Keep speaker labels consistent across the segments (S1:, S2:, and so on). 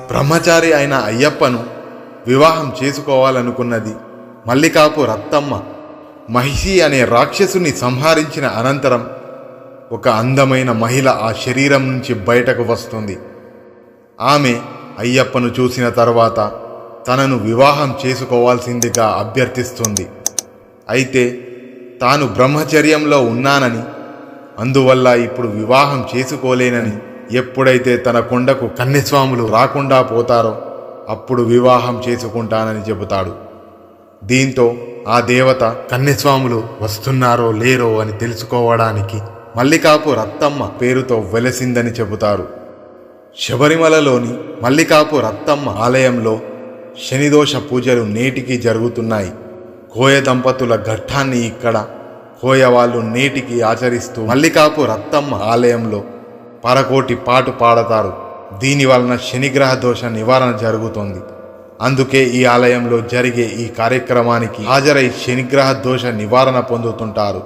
S1: బ్రహ్మచారి అయిన అయ్యప్పను వివాహం చేసుకోవాలనుకున్నది మల్లికాపు రత్తమ్మ. మహిషి అనే రాక్షసుని సంహరించిన అనంతరం ఒక అందమైన మహిళ ఆ శరీరం నుంచి బయటకు వస్తుంది. ఆమె అయ్యప్పను చూసిన తర్వాత తనను వివాహం చేసుకోవాల్సిందిగా అభ్యర్థిస్తుంది. అయితే తాను బ్రహ్మచర్యంలో ఉన్నానని, అందువల్ల ఇప్పుడు వివాహం చేసుకోలేనని, ఎప్పుడైతే తన కొండకు కన్యస్వాములు రాకుండా పోతారో అప్పుడు వివాహం చేసుకుంటానని చెబుతాడు. దీంతో ఆ దేవత కన్యస్వాములు వస్తున్నారో లేరో అని తెలుసుకోవడానికి మల్లికాపు రత్తమ్మ పేరుతో వెలసిందని చెబుతారు. శబరిమలలోని మల్లికాపు రత్తమ్మ ఆలయంలో శనిదోష పూజలు నేటికి జరుగుతున్నాయి. కోయ దంపతుల ఘట్టాన్ని ఇక్కడ కోయ వాళ్ళు నేటికి ఆచరిస్తూ మల్లికాపు రత్తమ్మ ఆలయంలో పరకోటి పాటు పాడతారు. దీని వలన శనిగ్రహ దోష నివారణ జరుగుతుంది. అందుకే ఈ ఆలయంలో జరిగే ఈ కార్యక్రమానికి హాజరై శనిగ్రహ దోష నివారణ పొందుతుంటారు.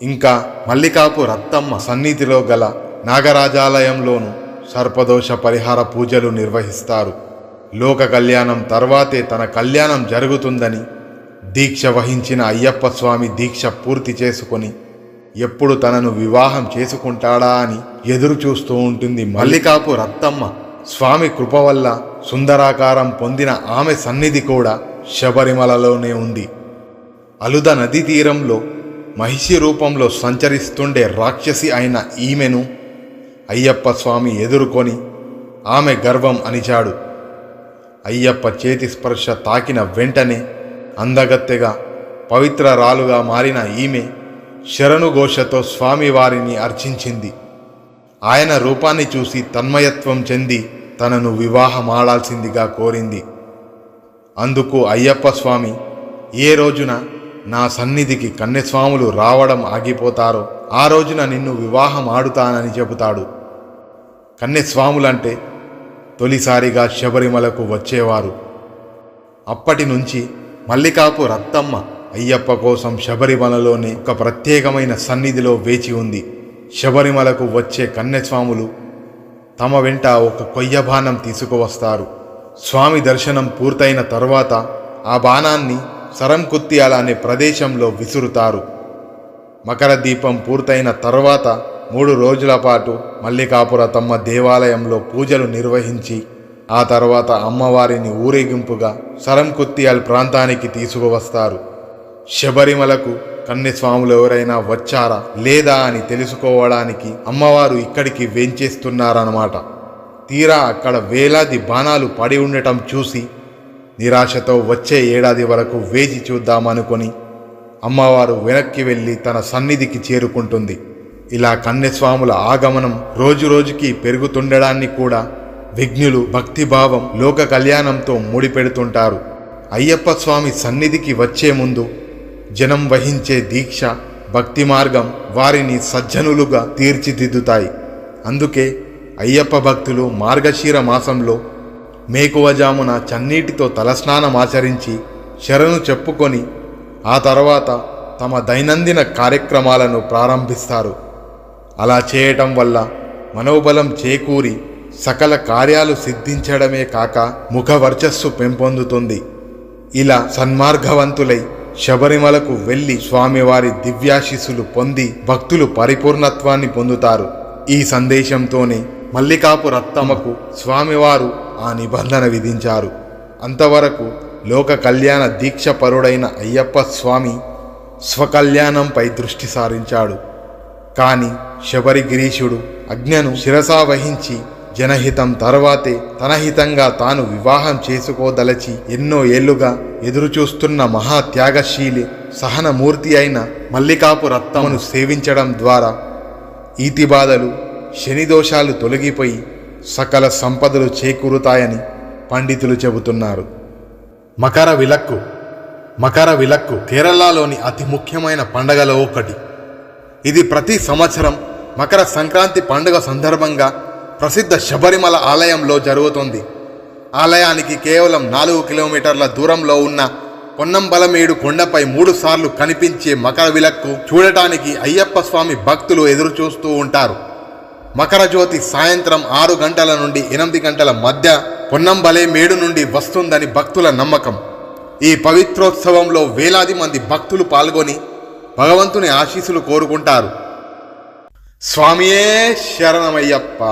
S1: ఇంకా మల్లికాపు రత్తమ్మ సన్నిధిలో గల నాగరాజాలయంలోనూ సర్పదోష పరిహార పూజలు నిర్వహిస్తారు. లోక కళ్యాణం తర్వాతే తన కళ్యాణం జరుగుతుందని దీక్ష వహించిన అయ్యప్ప స్వామి దీక్ష పూర్తి చేసుకొని ఎప్పుడు తనను వివాహం చేసుకుంటాడా అని ఎదురు చూస్తూ ఉంటుంది మల్లికాపు రత్తమ్మ. స్వామి కృప వల్ల సుందరాకారం పొందిన ఆమె సన్నిధి కూడా శబరిమలలోనే ఉంది. అలుద నదీ తీరంలో మహిషి రూపంలో సంచరిస్తుండే రాక్షసి అయిన ఈమెను అయ్యప్ప స్వామి ఎదుర్కొని ఆమె గర్వం అణిచాడు. అయ్యప్ప చేతి స్పర్శ తాకిన వెంటనే అందగత్తెగా పవిత్రరాలుగా మారిన ఈమె శరణుఘోషతో స్వామివారిని అర్చించింది. ఆయన రూపాన్ని చూసి తన్మయత్వం చెంది తనను వివాహమాడాల్సిందిగా కోరింది. అందుకు అయ్యప్ప స్వామి, ఏ రోజున నా సన్నిధికి కన్యస్వాములు రావడం ఆగిపోతారో ఆ రోజున నిన్ను వివాహం ఆడుతానని చెబుతాడు. కన్యస్వాములంటే తొలిసారిగా శబరిమలకు వచ్చేవారు. అప్పటి నుంచి మల్లికాపు రత్తమ్మ అయ్యప్ప కోసం శబరిమలలోనే ఒక ప్రత్యేకమైన సన్నిధిలో వేచి ఉంది. శబరిమలకు వచ్చే కన్యస్వాములు తమ వెంట ఒక కొయ్య బాణం తీసుకువస్తారు. స్వామి దర్శనం పూర్తయిన తర్వాత ఆ బాణాన్ని సరంకుత్యాల అనే ప్రదేశంలో విసురుతారు. మకర దీపం పూర్తయిన తర్వాత 3 రోజుల పాటు మల్లికాపురతమ్మ దేవాలయంలో పూజలు నిర్వహించి ఆ తర్వాత అమ్మవారిని ఊరేగింపుగా సరంకుత్యాల్ ప్రాంతానికి తీసుకువస్తారు. శబరిమలకు కన్యస్వాములు ఎవరైనా వచ్చారా లేదా అని తెలుసుకోవడానికి అమ్మవారు ఇక్కడికి వేంచేస్తున్నారన్నమాట. తీరా అక్కడ వేలాది బాణాలు పడి ఉండటం చూసి నిరాశతో వచ్చే ఏడాది వరకు వేచి చూద్దామనుకొని అమ్మవారు వెనక్కి వెళ్ళి తన సన్నిధికి చేరుకుంటుంది. ఇలా కన్యస్వాముల ఆగమనం రోజురోజుకి పెరుగుతుండడాన్ని కూడా విఘ్నులు భక్తిభావం లోక కళ్యాణంతో ముడిపెడుతుంటారు. అయ్యప్ప స్వామి సన్నిధికి వచ్చే ముందు జనం వహించే దీక్ష భక్తి మార్గం వారిని సజ్జనులుగా తీర్చిదిద్దుతాయి. అందుకే అయ్యప్ప భక్తులు మార్గశీర మాసంలో మేకువజామున చన్నీటితో తలస్నానం ఆచరించి శరణు చెప్పుకొని ఆ తర్వాత తమ దైనందిన కార్యక్రమాలను ప్రారంభిస్తారు. అలా చేయటం వల్ల మనోబలం చేకూరి సకల కార్యాలు సిద్ధించడమే కాక ముఖ వర్చస్సు పెంపొందుతుంది. ఇలా సన్మార్గవంతులై శబరిమలకు వెళ్ళి స్వామివారి దివ్యాశీస్సులు పొంది భక్తులు పరిపూర్ణత్వాన్ని పొందుతారు. ఈ సందేశంతోనే మల్లికాపు రత్తమ్మకు స్వామివారు ఆ నిబంధన విధించారు. అంతవరకు లోక కళ్యాణ దీక్షపరుడైన అయ్యప్ప స్వామి స్వకల్యాణంపై దృష్టి సారించాడు. కాని శబరిగిరీశుడు ఆజ్ఞను శిరసా వహించి జనహితం తర్వాతే తన హితంగా తాను వివాహం చేసుకోదలచి ఎన్నో ఏళ్లుగా ఎదురుచూస్తున్న మహాత్యాగశీలి సహనమూర్తి అయిన మల్లికాపు రత్తమ్మను సేవించడం ద్వారా ఈతిబాధలు శనిదోషాలు తొలగిపోయి సకల సంపదలు చేకూరుతాయని పండితులు చెబుతున్నారు. మకర విలక్కు కేరళలోని అతి ముఖ్యమైన పండగలో ఒకటి. ఇది ప్రతి సంవత్సరం మకర సంక్రాంతి పండుగ సందర్భంగా ప్రసిద్ధ శబరిమల ఆలయంలో జరుగుతుంది. ఆలయానికి కేవలం 4 కిలోమీటర్ల దూరంలో ఉన్న పొన్నంబలమేడు కొండపై 3 సార్లు కనిపించే మకర విలక్కు చూడటానికి అయ్యప్ప స్వామి భక్తులు ఎదురుచూస్తూ ఉంటారు. మకర జ్యోతి సాయంత్రం 6 గంటల నుండి 8 గంటల మధ్య పొన్నంబలే మేడు నుండి వస్తుందని భక్తుల నమ్మకం. ఈ పవిత్రోత్సవంలో వేలాది మంది భక్తులు పాల్గొని భగవంతుని ఆశీస్సులు కోరుకుంటారు. స్వామియే శరణమయ్యప్ప.